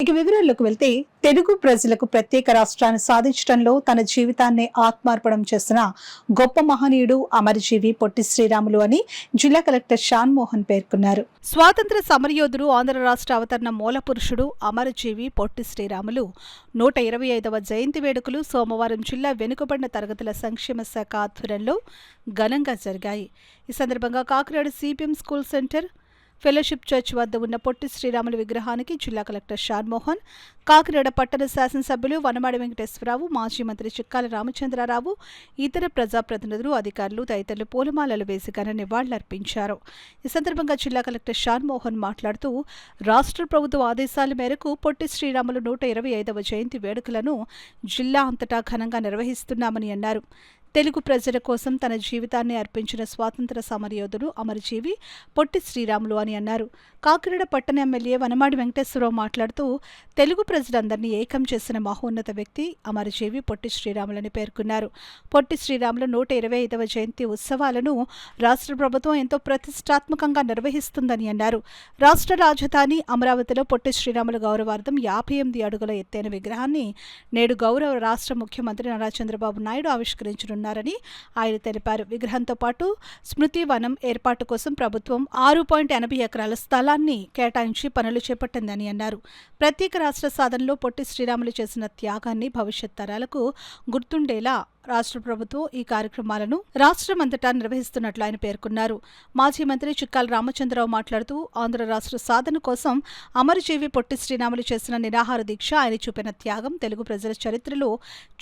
ఇక వివరాల్లోకి వెళ్తే తెలుగు ప్రజలకు ప్రత్యేక రాష్ట్రాన్ని సాధించడంలో తన జీవితాన్ని ఆత్మార్పణం చేసిన గొప్ప మహనీయుడు అమరజీవి పొట్టి శ్రీరాములు అని జిల్లా కలెక్టర్ షాన్ మోహన్ పేర్కొన్నారు. స్వాతంత్ర సమరయోధుడు, ఆంధ్ర రాష్ట్ర అవతరణ మూల పురుషుడు అమరజీవి పొట్టి శ్రీరాములు 125వ జయంతి వేడుకలు సోమవారం జిల్లా వెనుకబడిన తరగతుల సంక్షేమ శాఖ ఆధ్వర్యంలో ఘనంగా జరిగాయి. ఈ సందర్భంగా Kakinada CPM school centre fellowship church వద్ద ఉన్న పొట్టి శ్రీరాములు విగ్రహానికి జిల్లా కలెక్టర్ షాన్ మోహన్, కాకినాడ పట్టణ శాసనసభ్యులు వనమాడి వెంకటేశ్వరరావు, మాజీ మంత్రి చిక్కాల రామచంద్రరావు, ఇతర ప్రజాప్రతినిధులు, అధికారులు తదితరులు పూలమాలలు వేసి ఘన నివాళులర్పించారు. ఈ సందర్భంగా జిల్లా కలెక్టర్ షాన్ మోహన్ మాట్లాడుతూ రాష్ట్ర ప్రభుత్వ ఆదేశాల మేరకు పొట్టి శ్రీరాములు 125వ జయంతి వేడుకలను జిల్లా అంతటా ఘనంగా నిర్వహిస్తున్నామని అన్నారు. తెలుగు ప్రజల కోసం తన జీవితాన్ని అర్పించిన స్వాతంత్ర సమరయోధుడు అమరజీవి పొట్టి శ్రీరాములు అని అన్నారు. కాకినాడ పట్టణ ఎమ్మెల్యే వనమాడి వెంకటేశ్వరరావు మాట్లాడుతూ తెలుగు ప్రజలందరినీ ఏకం చేసిన మహోన్నత వ్యక్తి అమరజీవి పొట్టి శ్రీరాములని పేర్కొన్నారు. పొట్టి శ్రీరాములు 125వ జయంతి ఉత్సవాలను రాష్ట్ర ప్రభుత్వం ఎంతో ప్రతిష్టాత్మకంగా నిర్వహిస్తుందని అన్నారు. రాష్ట్ర రాజధాని అమరావతిలో పొట్టి శ్రీరాములు గౌరవార్థం 58 అడుగుల ఎత్తైన విగ్రహాన్ని నేడు గౌరవ రాష్ట్ర ముఖ్యమంత్రి నారా చంద్రబాబు నాయుడు ఆవిష్కరించనున్నారు ారని ఆయన తెలిపారు. విగ్రహంతో పాటు స్మృతి వనం ఏర్పాటు కోసం ప్రభుత్వం 6.80 ఎకరాల స్థలాన్ని కేటాయించి పనులు చేపట్టిందని అన్నారు. ప్రత్యేక రాష్ట్ర సాధనలో పొట్టి శ్రీరాములు చేసిన త్యాగాన్ని భవిష్యత్ తరాలకు గుర్తుండేలా రాష్ట్ర ప్రభుత్వం ఈ కార్యక్రమాలను రాష్ట్రమంతటా నిర్వహిస్తున్నట్లు ఆయన పేర్కొన్నారు. మాజీ మంత్రి చిక్కాల రామచంద్రరావు మాట్లాడుతూ ఆంధ్ర రాష్ట్ర సాధన కోసం అమరజీవి పొట్టి శ్రీరాములు చేసిన నిరాహార దీక్ష, ఆయన చూపిన త్యాగం తెలుగు ప్రజల చరిత్రలో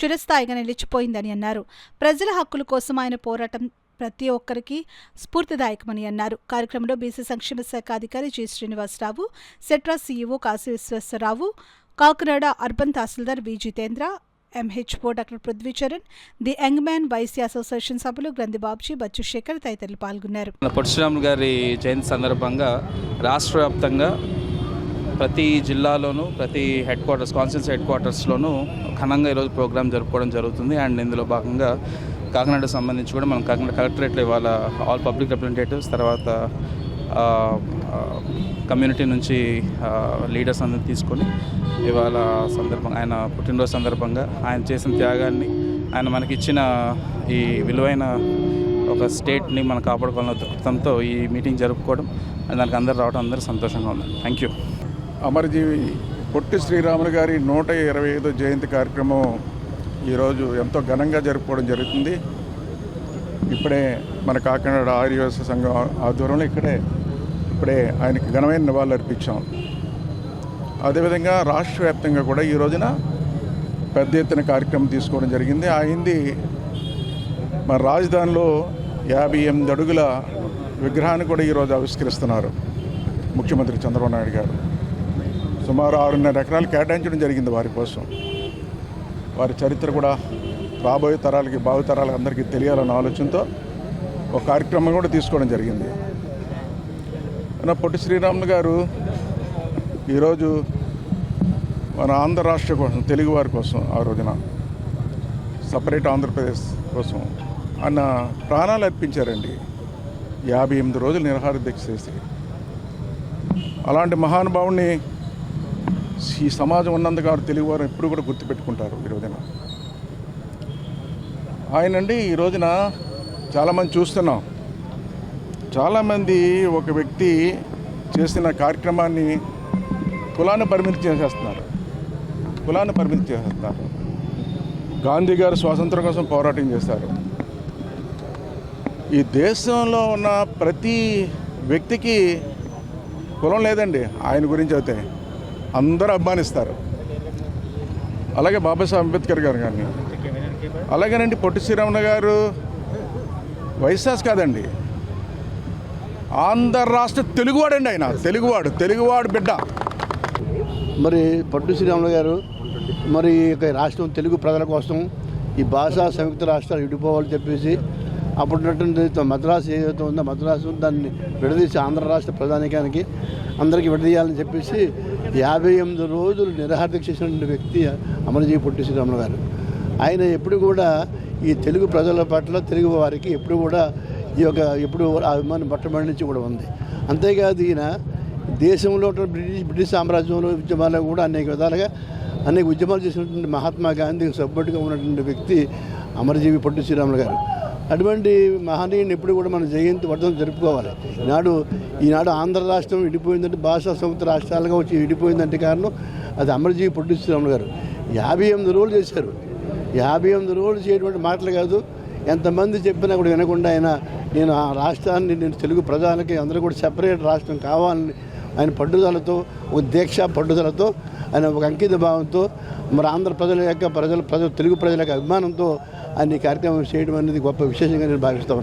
చిరస్థాయిగా నిలిచిపోయిందని అన్నారు. ప్రజల హక్కుల కోసం ఆయన పోరాటం ప్రతి ఒక్కరికి స్ఫూర్తిదాయకమని అన్నారు. కార్యక్రమంలో బీసీ సంక్షేమ శాఖ అధికారి జి శ్రీనివాసరావు, సెట్రా CEO Kashi Visweswararao, Kakinada urban tahsildar V Jitendra, MHO doctor Prithvicharan, the young man YC association సభ్యులు గ్రంథి బాబ్జీ, బచ్చు శేఖర్ తదితరులు పాల్గొన్నారు. పొట్టి శ్రీరాములు గారి జయంతి సందర్భంగా రాష్ట్ర వ్యాప్తంగా ప్రతి జిల్లాలోనూ ప్రతి హెడ్ క్వార్టర్స్ కాన్స్టిట్యూన్సీ హెడ్ క్వార్టర్స్లోనూ ఘనంగా ఈరోజు ప్రోగ్రాం జరుపుకోవడం జరుగుతుంది. అండ్ ఇందులో భాగంగా కాకినాడకు సంబంధించి కూడా మనం కాకినాడ కలెక్టరేట్లో ఇవాళ ఆల్ పబ్లిక్ రిప్రజెంటేటివ్స్, తర్వాత కమ్యూనిటీ నుంచి లీడర్స్ అందరిని తీసుకొని ఇవాళ సందర్భంగా ఆయన పుట్టినరోజు సందర్భంగా ఆయన చేసిన త్యాగాన్ని, ఆయన మనకిచ్చిన ఈ విలువైన ఒక స్టేట్ని మనం కాపాడుకోవాలన్న దృక్పథంతో ఈ మీటింగ్ జరుపుకోవడం, దానికి అందరూ రావడం అందరూ సంతోషంగా ఉంది. Thank you. అమరజీవి పొట్టి శ్రీరాములు గారి 125వ జయంతి కార్యక్రమం ఈరోజు ఎంతో ఘనంగా జరుపుకోవడం జరుగుతుంది. ఇప్పుడే మన కాకినాడ ఆర్యవేశ సంఘం ఆధ్వర్యంలో ఇప్పుడే ఆయనకి ఘనమైన నివాళులు అర్పించాం. అదేవిధంగా రాష్ట్ర వ్యాప్తంగా కూడా ఈ రోజున పెద్ద ఎత్తున కార్యక్రమం తీసుకోవడం జరిగింది. అయింది మన రాజధానిలో 58 అడుగుల విగ్రహాన్ని కూడా ఈరోజు ఆవిష్కరిస్తున్నారు ముఖ్యమంత్రి చంద్రబాబు నాయుడు గారు. సుమారు 6.5 ఎకరాలు కేటాయించడం జరిగింది వారి కోసం. వారి చరిత్ర కూడా రాబోయే తరాలకి, భావితరాలకు అందరికీ తెలియాలన్న ఆలోచనతో ఒక కార్యక్రమం కూడా తీసుకోవడం జరిగింది. పొట్టి శ్రీరాములు గారు ఈరోజు మన ఆంధ్ర రాష్ట్ర కోసం, తెలుగు వారి కోసం, ఆ రోజున సపరేట్ ఆంధ్రప్రదేశ్ కోసం ఆయన ప్రాణాలు అర్పించారండి. 58 రోజులు నిరాహార దీక్ష చేసి. అలాంటి మహానుభావుని ఈ సమాజం ఉన్నందుకు తెలుగువారు ఎప్పుడు కూడా గుర్తుపెట్టుకుంటారు. ఈ రోజున ఆయనండి ఈ రోజున చాలామంది చూస్తున్నాం, చాలామంది ఒక వ్యక్తి చేసిన కార్యక్రమాన్ని కులాన్ని పరిమితి చేసేస్తున్నారు. గాంధీ గారు స్వాతంత్రం కోసం పోరాటం చేశారు. ఈ దేశంలో ఉన్న ప్రతి వ్యక్తికి కులం లేదండి. ఆయన గురించి అయితే అందరూ అభిమానిస్తారు. అలాగే బాబాసాహెబ్ అంబేద్కర్ గారు కానీ, అలాగేనండి పొట్టి శ్రీరాములు గారు వైశాస్ కాదండి, ఆంధ్ర రాష్ట్ర తెలుగువాడండి. ఆయన తెలుగువాడు బిడ్డ. మరి పొట్టి శ్రీరాములు గారు మరి రాష్ట్రం తెలుగు ప్రజల కోసం ఈ భాషా సంయుక్త రాష్ట్రాలు విడిపోవాలని చెప్పేసి అప్పుడున్నటువంటి మద్రాసు ఏదైతే ఉందో మద్రాసు దాన్ని విడదీసి ఆంధ్ర రాష్ట్ర ప్రధానికానికి అందరికీ విడదీయాలని చెప్పేసి 58 రోజులు నిరాహార చేసినటువంటి వ్యక్తి అమరజీవి పొట్టి శ్రీరాములు గారు. ఆయన ఎప్పుడు కూడా ఈ తెలుగు ప్రజల పట్ల, తెలుగు వారికి ఎప్పుడు కూడా ఈ యొక్క ఎప్పుడు అభిమానం మొట్టమొదటి నుంచి కూడా ఉంది. అంతేకాదు ఈయన దేశంలో ఉన్న బ్రిటిష్ సామ్రాజ్యంలో ఉద్యమాలు కూడా అనేక విధాలుగా అనేక ఉద్యమాలు చేసినటువంటి మహాత్మా గాంధీకి సపోర్ట్గా ఉన్నటువంటి వ్యక్తి అమరజీవి పొట్టి శ్రీరాములు గారు. అటువంటి మహనీయుని ఎప్పుడు కూడా మన జయంతి వర్ధనం జరుపుకోవాలి. ఈనాడు ఆంధ్ర రాష్ట్రం విడిపోయిందంటే భాషా సంయుక్త రాష్ట్రాలుగా వచ్చి విడిపోయిందంటే కారణం అది అమరజీవి పొట్టి శ్రీరాములు గారు. 58 రోజులు చేశారు. 58 రోజులు చేయటువంటి మాటలు కాదు, ఎంతమంది చెప్పినా కూడా వినకుండా నేను ఆ రాష్ట్రాన్ని నేను తెలుగు ప్రజలకి అందరూ కూడా సెపరేట్ రాష్ట్రం కావాలని ఆయన పట్టుదలతో, ఒక దీక్ష పట్టుదలతో, ఆయన ఒక అంకిత భావంతో, మరి ఆంధ్ర ప్రజల యొక్క తెలుగు ప్రజల యొక్క అభిమానంతో ఆయన ఈ కార్యక్రమం చేయడం అనేది గొప్ప విశేషంగా నేను భావిస్తాను.